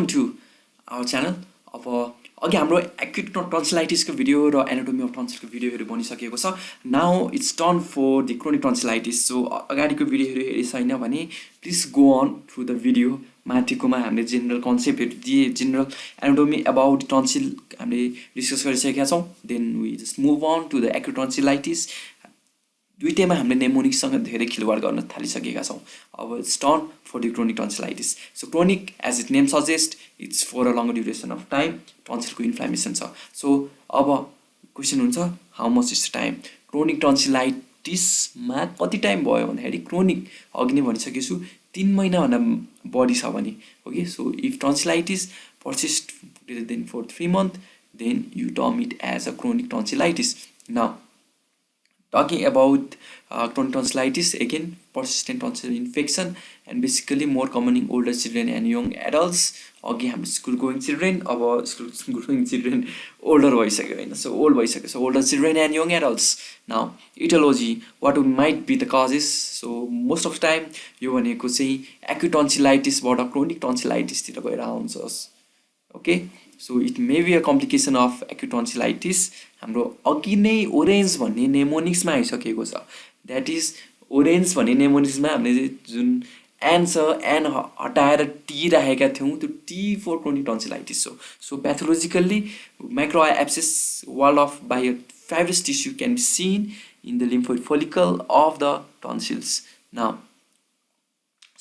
to our channel. अब अघि हाम्रो एक्युट टन्सिलाइटिसको भिडियो र एनाटोमी अफ टन्सिलको भिडियोहरू बनिसकेको छ. Now it's turn for the chronic tonsillitis. So अगाडिको भिडियोहरू हेरि छैन भने please go on through the video. माथिकोमा हामीले जेनरल कन्सेप्टहरू दिए, जेनरल एनाटोमी अबाउट टन्सिल हामीले डिस्कस गरिसकेका छौँ. Then we just move on to the acute tonsillitis. दुईटैमा हामीले नेमोनिकसँग धेरै खिलवाड गर्न थालिसकेका छौँ. अब it's turn for the chronic tonsillitis. So chronic as it name suggest it's for a long duration of time. टन्सिलको इन्फ्लामेसन छ. सो अब क्वेसन हुन्छ how much is time. Chronic टन्सिलाइटिसमा कति टाइम भयो भन्दाखेरि क्रोनिक अघि नै भनिसकेको छु 3 महिनाभन्दा बढी छ भने. Okay, so if tonsillitis persist greater than for 3 months then you term it as a chronic tonsillitis. Now talking about chronic tonsillitis, again persistent tonsil infection and basically more common in older children and young adults. Again school going children, अब school going children older भइसक्यो हैन, so old भइसक्यो. So older children and young adults. Now etiology, what might be the causes? So most of the time यो भनेको चाहिँ acute tonsillitis बाट chronic tonsillitis तिर गएर आउँछ. Okay, so it may be a complication of acute tonsillitis. हाम्रो अघि नै ओरेन्ज भन्ने नेमोनिक्समा आइसकेको छ. द्याट इज ओरेन्ज भन्ने नेमोनिक्समा हामीले जुन एन छ, एन हटाएर टी राखेका थियौँ, त्यो टी फर क्रोनिक टन्सिलाइटिस हो. So pathologically micro abscess wall of by fibrous tissue can be seen in the lymphoid follicle of the tonsils. Now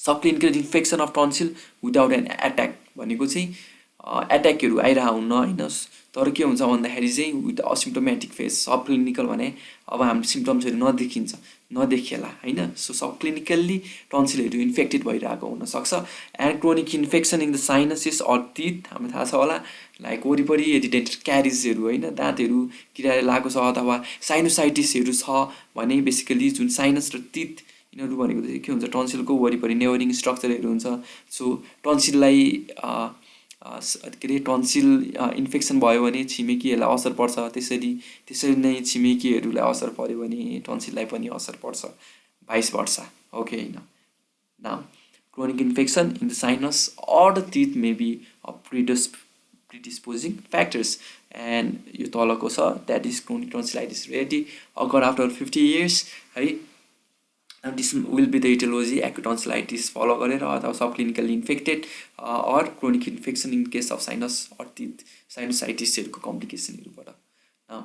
subclinical infection of tonsil without an attack भनेको चाहिँ एट्याकहरू आइरहेको हुन्न होइन, तर के हुन्छ भन्दाखेरि चाहिँ with asymptomatic phase. Sub clinical भने अब हाम्रो सिम्टम्सहरू नदेखिएला होइन. सो सब क्लिनिकल्ली टन्सिलहरू इन्फेक्टेड भइरहेको हुनसक्छ. And chronic infection in the sinuses or teeth हामीलाई थाहा छ होला, लाइक वरिपरि यदि डेन्टल क्यारिजहरू होइन, दाँतहरू किराले लागेको छ अथवा साइनोसाइटिसहरू छ भने बेसिकली जुन साइनस र टिथ यिनीहरू भनेको चाहिँ के हुन्छ, टन्सिलको वरिपरि नेबरिङ स्ट्रक्चरहरू हुन्छ. सो टन्सिललाई के अरे टन्सिल इन्फेक्सन भयो भने छिमेकीहरूलाई असर पर्छ, त्यसरी नै छिमेकीहरूलाई असर पर्यो भने टन्सिललाई पनि असर पर्छ, भाइस वर्सा. ओके होइन. Now chronic infection in the sinus or the teeth may be a predisposing factors. And यो तलको छ that is chronic tonsillitis rarely occur after 50 years है. This will be the etiology, acute tonsillitis follow गरेर अथवा subclinically infected or chronic infection in case of sinus or teeth sinusitis को complicationहरुबाट. Now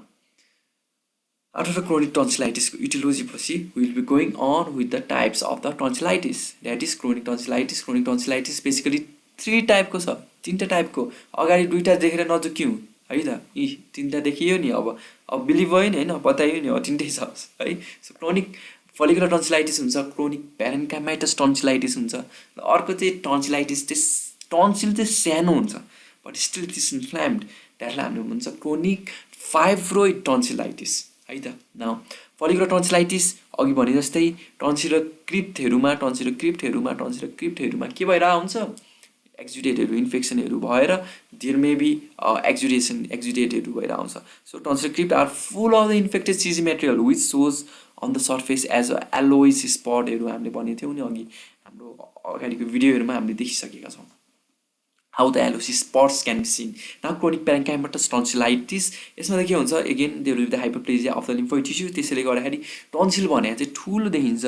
after the chronic tonsillitis को etiology पछि we will be going on with the types of the tonsillitis. That is chronic tonsillitis. Chronic tonsillitis basically 3 type को छ, 3टा type को. अगाडि 2टा देखेर नजुक्यौं है त, यी 3टा देखियो नि. अब बिलिभ भयो नि हैन, बताइयो नि, 3टै छ है. सो क्रोनिक फोलिकुलर टन्सिलाइटिस हुन्छ, क्रोनिक प्यारेन्काइमाइटस टन्सिलाइटिस हुन्छ, र अर्को चाहिँ टन्सिलाइटिस चाहिँ टन्सिल चाहिँ सानो हुन्छ बट स्टिल इट इज इन्फ्ल्याम्ड. त्यसलाई हामीले भन्छ क्रोनिक फाइब्रोइड टन्सिलाइटिस है त. नाउ फोलिकुलर टन्सिलाइटिस अघि भने जस्तै टन्सिल क्रिप्टहरूमा के भइरहेको हुन्छ, एक्जुडेटहरू इन्फेक्सनहरू भएर देयर मे बी एक्जुडेटहरू भइरहेको हुन्छ. So tonsil crypt are full of the infected cheesy material which shows on the surface as a yellowish स्पटहरू हामीले भनेको थियौँ नि अघि हाम्रो अगाडिको भिडियोहरूमा हामीले देखिसकेका छौँ. How the yellowish spots can be seen. Now chronic parenchymatous tonsillitis, यसमा त के हुन्छ, again there will be the hyperplasia of the lymphoid tissue. त्यसैले गर्दाखेरि टन्सिल भने चाहिँ ठुलो देखिन्छ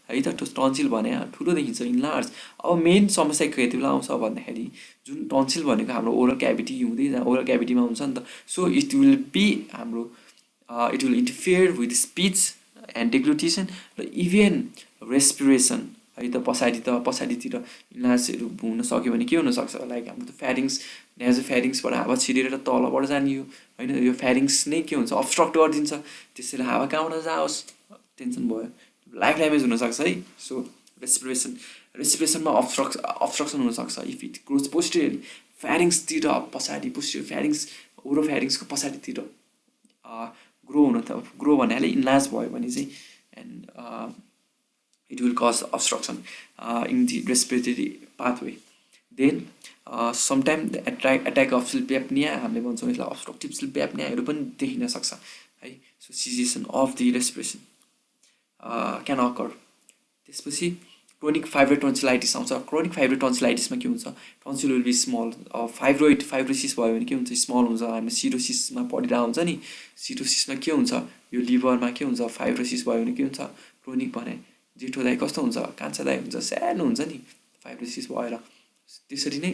है त, टन्सिल भने ठुलो देखिन्छ, इन्लार्ज. अब मेन समस्या कति बेला आउँछ भन्दाखेरि जुन टन्सिल भनेको हाम्रो ओरल क्याभिटी हुँदै ओरल क्याभिटीमा हुन्छ नि त. सो इट विल बी हाम्रो it will interfere with speech and deglutition र इभन रेस्पिरेसन है त. पछाडितिर इन्लार्जहरू हुन सक्यो भने के हुनसक्छ, लाइक हाम्रो त फ्यारिङ्स नेजोफ्यारिङ्सबाट हावा छिरेर तलबाट जाने यो होइन, यो फ्यारिङ्स नै के हुन्छ, अब्स्ट्रक्ट गरिदिन्छ. त्यसैले हावा कहाँबाट जाओस्, टेन्सन भयो, लाइफ ड्यामेज हुनसक्छ है. सो रेस्पिरेसनमा अब्स्ट्रक्सन हुनसक्छ इफ इट ग्रोज पोस्टेरियरली. फ्यारिङ्सतिर पछाडि पोस्टेरियर फ्यारिङ्स ओरो फ्यारिङ्सको पछाडितिर ग्रो भन्नाले इन्लार्ज भयो भने चाहिँ and it will cause obstruction in the respiratory pathway. Then sometime the attack of sleep apnea, हामीले भन्छौँ यसलाई अब्स्ट्रक्टिभ स्लिप एप्नियाहरू पनि देखिन सक्छ है. So cessation of the respiration can occur. त्यसपछि क्रोनिक फाइब्रोइड टन्सिलाइटिस आउँछ। क्रोनिक फाइब्रोइड टन्सिलाइटिसमा के हुन्छ, tonsil will be small. Fibrosis भयो भने के हुन्छ, स्मल हुन्छ। हामी सिरोसिसमा पढिरहेको हुन्छ नि, सिरोसिसमा के हुन्छ, यो लिभरमा के हुन्छ, फाइब्रोसिस भयो भने के हुन्छ, क्रोनिक भने जेठो दाइ कस्तो हुन्छ, कान्छा दाइ हुन्छ, सानो हुन्छ नि फाइब्रोसिस भएर। त्यसरी नै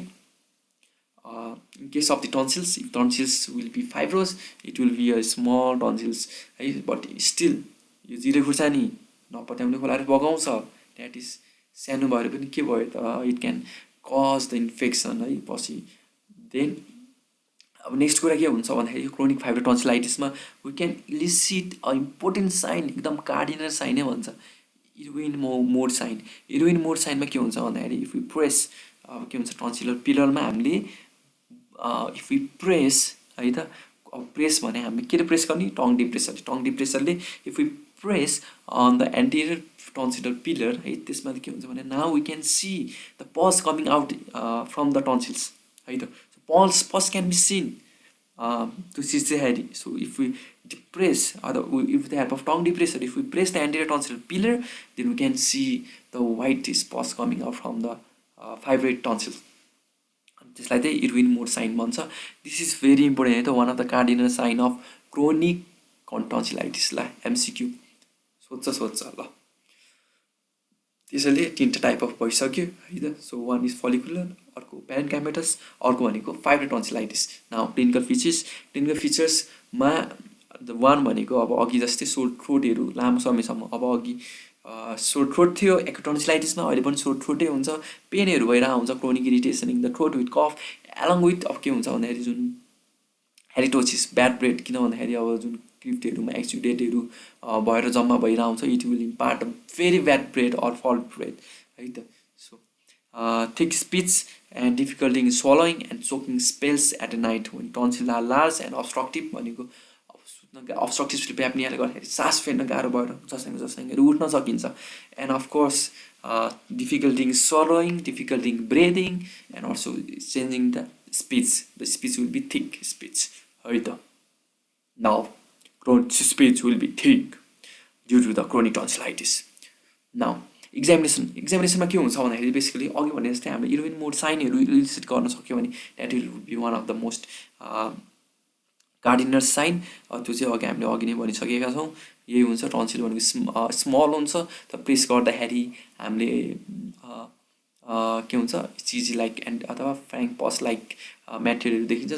in case of the tonsils, if tonsils will be fibrous, it will be a small tonsils है, but still यो जिरे खुर्सानी नपत्याउने खोलाले बगाउँछ, द्याट इज सानो भएर पनि के भयो त, it can cause the infection है पछि। देन अब नेक्स्ट कुरा के हुन्छ भन्दाखेरि क्रोनिक फाइब्रो टन्सिलाइटिसमा we can elicit a important sign, एकदम कार्डिनल साइनै भन्छ, Irwin Moore sign. Irwin Moore साइनमा के हुन्छ भन्दाखेरि इफ यु प्रेस, अब के हुन्छ टन्सिलर पिलरमा हामीले इफ यु प्रेस है त, अब प्रेस भने हामीले के प्रेस गर्ने, टङ डिप्रेसरले if you press on the anterior tonsillar pillar है, त्यसमा के हुन्छ भने now we can see the pus coming out from the tonsils है त। Pulse can be seen to see the head. So if we depress, or with the help of tongue depressor, if we press the anterior tonsil pillar, then we can see the white pus coming out from the fibroid tonsil. Just like the Irwin mode sign bhन्छ. This is very important. One of the cardinal sign of chronic tonsillitis la MCQ. सोध्छ ल। त्यसैले तीनटा type of भइसक्यो है त। So one is follicular, अर्को parenchymatous, अर्को भनेको फाइब्रो टन्सिलाइटिस। नाउ क्लिनिकल फिचर्समा द वान भनेको अब अघि जस्तै सोर थ्रोटहरू लामो समयसम्म, अब अघि सोर थ्रोट थियो एक्युट टन्सिलाइटिसमा, अहिले पनि सोर थ्रोटै हुन्छ, पेनहरू भइरहेको हुन्छ, chronic irritation in the throat with कफ एलङ विथ अब के हुन्छ भन्दाखेरि जुन हेरिटोसिस ब्याड ब्रेड, किन भन्दाखेरि अब जुन क्रिप्टहरूमा एक्सिडेटहरू भएर जम्मा भइरहेको हुन्छ, it will impart very bad breath or foul breath है त। So thick speech and difficulty in swallowing and choking spells at a night when tonsil are large and obstructive भनेको अब सुत्न अब्स्ट्रक्टिभ स्लिप एप्नियाले गर्दाखेरि सास फेर्न गाह्रो भएर जससँग उठ्न सकिन्छ। And of course difficulty in swallowing, difficulty in breathing and also changing the speech will be thick speech है त। Now chronic speech will be thick due to the chronic tonsillitis. Now examination मा के हुन्छ भन्दाखेरि बेसिकली अघि भने जस्तै हामीले इर्विन मोड साइनहरू इलिसिट गर्न सक्यो भने that will be one of the most cardinal sign. त्यो चाहिँ अघि नै भनिसकेका छौँ। यही हुन्छ टन्सिल भनेको स्मल हुन्छ, त प्रेस गर्दाखेरि हामीले के हुन्छ चिजी लाइक एन्ड अथवा फ्र्याङ्क पस लाइक म्याटेरियल देखिन्छ,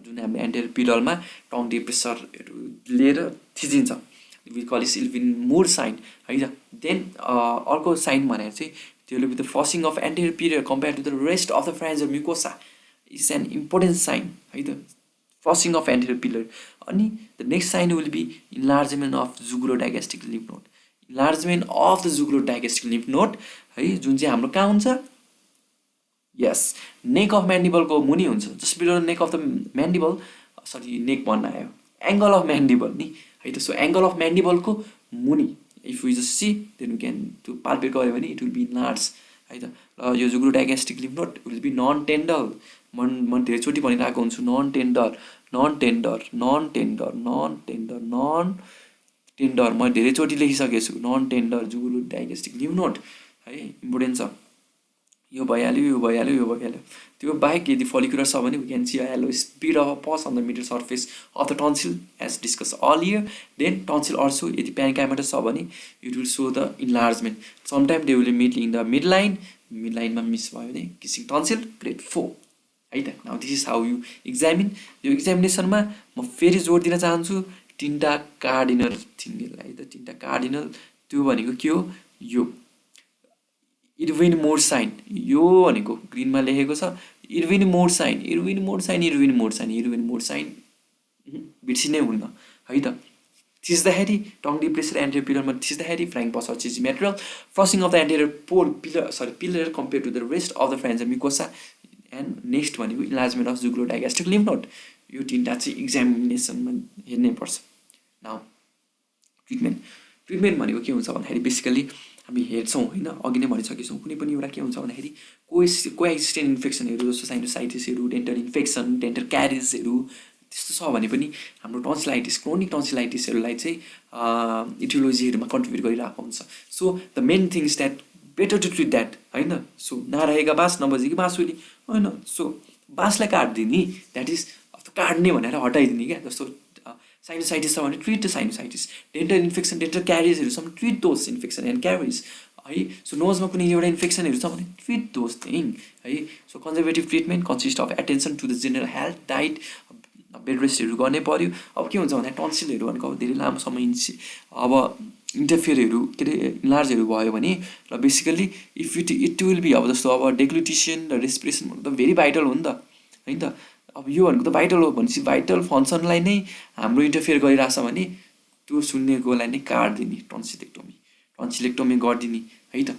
जुन हामीले एन्टेरियर पिलरमा टङ डिप्रेसरहरू लिएर थिचिन्छ, we call it Irwin Moore sign है त। देन अर्को साइन भनेर चाहिँ त्यो with the flushing of anterior pillar compare to the rest of the pharyngeal mucosa is an important sign है त, फ्लसिङ अफ एन्टेरियर पिलर। अनि the next sign will be enlargement of jugulodigastric lymph node, enlargement of the jugulodigastric lymph node है, जुन चाहिँ हाम्रो कहाँ हुन्छ, यस नेक of म्यान्डिबलको मुनि हुन्छ, just below neck of the mandible, sorry neck भन्न आयो, एङ्गल अफ म्यान्डिबल नि है त। सो एङ्गल अफ म्यान्डिबलको मुनि if you just see then you can त्यो पाल्पेट गऱ्यो भने इट विल बी लार्ज है त। र यो jugulodigastric lymph node will be non tender, म धेरैचोटि भनिरहेको हुन्छु, नन टेन्डर म धेरैचोटि लेखिसकेको छु, non tender jugulodigastric lymph node है, इम्पोर्टेन्ट छ। यो भइहाल्यो। त्यो बाहेक यदि फलिकुलर छ भने we can see a yellow speck of a pus on the middle surface of the tonsil as discussed earlier. Then tonsil also यदि प्यारेन्काइमेटस छ भने it will show the enlargement, sometime they will meet in the mid लाइनमा miss भयो भने kissing tonsil grade 4 है त। Now this is how you examine. यो एक्जामिनेसनमा म फेरि जोड दिन चाहन्छु तीनटा कार्डिनल थिङ्गेल है त, तीनटा कार्डिनल। त्यो भनेको के हो, यो इर्विन मोड साइन, यो भनेको ग्रिनमा लेखेको छ इर्विन मोड साइन बिर्सिनै हुन्न है त। थिच्दाखेरि टङ डिप्रेसर एन्टेरियर पिलरमा थिच्दाखेरि frank pus or cheesy material, flushing of the anterior pillar compare to the rest of the pharyngeal mucosa, and next भनेको enlargement of jugulodigastric lymph node. यो तीनटा चाहिँ एक्जामिनेसनमा हेर्नै पर्छ। नाउ ट्रिटमेन्ट भनेको के हुन्छ भन्दाखेरि बेसिकली हामी हेर्छौँ होइन, अघि नै भनिसकेछौँ, कुनै पनि एउटा के हुन्छ भन्दाखेरि कोएक्सिस्टेन्ट इन्फेक्सनहरू जस्तो साइनोसाइटिसहरू, डेन्टल इन्फेक्सन, डेन्टल क्यारिजहरू त्यस्तो छ भने पनि हाम्रो टन्सिलाइटिस, क्रोनिक टन्सिलाइटिसहरूलाई चाहिँ इटियोलोजीहरूमा कन्ट्रिब्युट गरिरहेको हुन्छ। So the main thing is that better to treat that होइन। सो नरहेका बाँस नबजेकी बाँसुरी होइन। सो बाँसलाई काटिदिने, द्याट इज काट्ने भनेर हटाइदिने क्या। जस्तो साइनोसाइटिस छ भने treat the sinusitis, dental infection dental क्यारिजहरूसम्म treat those infection and caries है। सो नोजमा कुनै एउटा इन्फेक्सनहरू छ भने ट्रिट दोज थिङ है। So conservative treatment consist of attention to the general health, diet, bed रेस्टहरू गर्नै पर्यो। अब के हुन्छ भन्दा टन्सिलहरू भनेको अब धेरै लामो समय अब इन्टरफियरहरू के अरे इन्लार्जहरू भयो भने र basically if it will be अब जस्तो अब डेग्लुटिसन र रेस्पिरेसन भनेको त भेरी भाइटल हो नि त होइन त। अब यो भनेको त भाइटल हो भनेपछि भाइटल फङ्सनलाई नै हाम्रो इन्टरफियर गरिरहेछ भने त्यो सुन्नेकोलाई नै काटिदिने, टन्सिलेक्टोमी गरिदिने है त।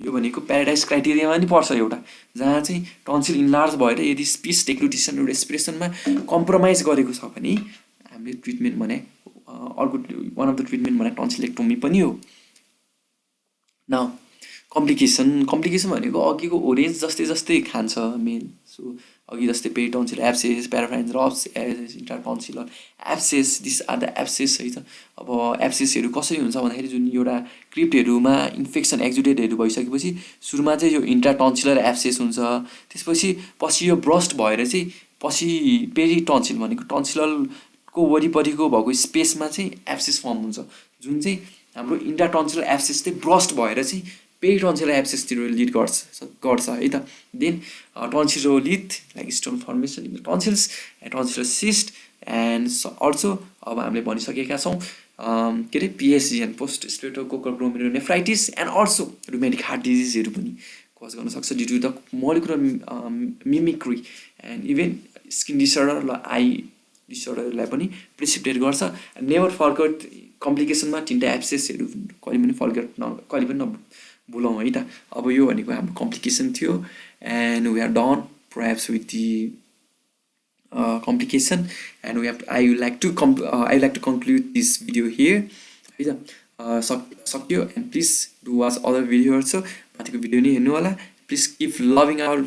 यो भनेको प्याराडाइज क्राइटेरियामा पनि पर्छ एउटा, जहाँ चाहिँ टन्सिल इन्लार्ज भएर यदि स्पिच डेग्लुटिसन र रेस्पिरेसनमा कम्प्रोमाइज गरेको छ भने हामीले ट्रिटमेन्ट भने अर्को वान अफ द ट्रिटमेन्ट भने टन्सिलेक्टोमी पनि हो। नाउ कम्प्लिकेसन भनेको अघिको ओरेन्ज जस्तै खान्छ मेन। सो अघि जस्तै पेरिटन्सिल एब्सेस, प्याराफाइन्ज रब्स, intertonsillar abscess, this are the abscess है त। अब एब्सेसहरू कसरी हुन्छ भन्दाखेरि जुन एउटा क्रिप्टहरूमा इन्फेक्सन एक्जुडेटहरू भइसकेपछि सुरुमा चाहिँ यो इन्टरटन्सिलर एब्सेस हुन्छ, त्यसपछि पछि यो ब्रस्ट भएर चाहिँ पछि पेरिटन्सिल भनेको टन्सिलरको वरिपरिको भएको स्पेसमा चाहिँ एब्सेस फर्म हुन्छ, जुन चाहिँ हाम्रो इन्टरटन्सिलर एब्सेस चाहिँ ब्रस्ट भएर चाहिँ पेरिटन्सिलर एब्सेसतिर लिड गर्छ है त। Then tonsillolith like stone formation in the tonsils and tonsillar cyst and also अब हामीले भनिसकेका छौँ के अरे PSG and post streptococcal glomerulonephritis and also rheumatic heart डिजिजहरू पनि कज गर्न सक्छ due to the molecular mimicry and even skin disorder र आई डिसअर्डरलाई पनि प्रिसिपिटेट गर्छ। नेभर फर्गेट कम्प्लिकेसनमा तिनवटा एब्सेसहरू कहिले पनि नभुलौँ है त। अब यो भनेको हाम्रो कम्प्लिकेसन थियो and we are done perhaps with the complication, and I would like to conclude this video here. सक्यो and please do watch other video also. माथिको भिडियो नि हेर्नु होला। Please keep loving our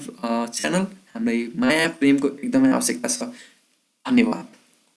channel. हामीलाई माया प्रेमको एकदमै आवश्यकता छ। धन्यवाद।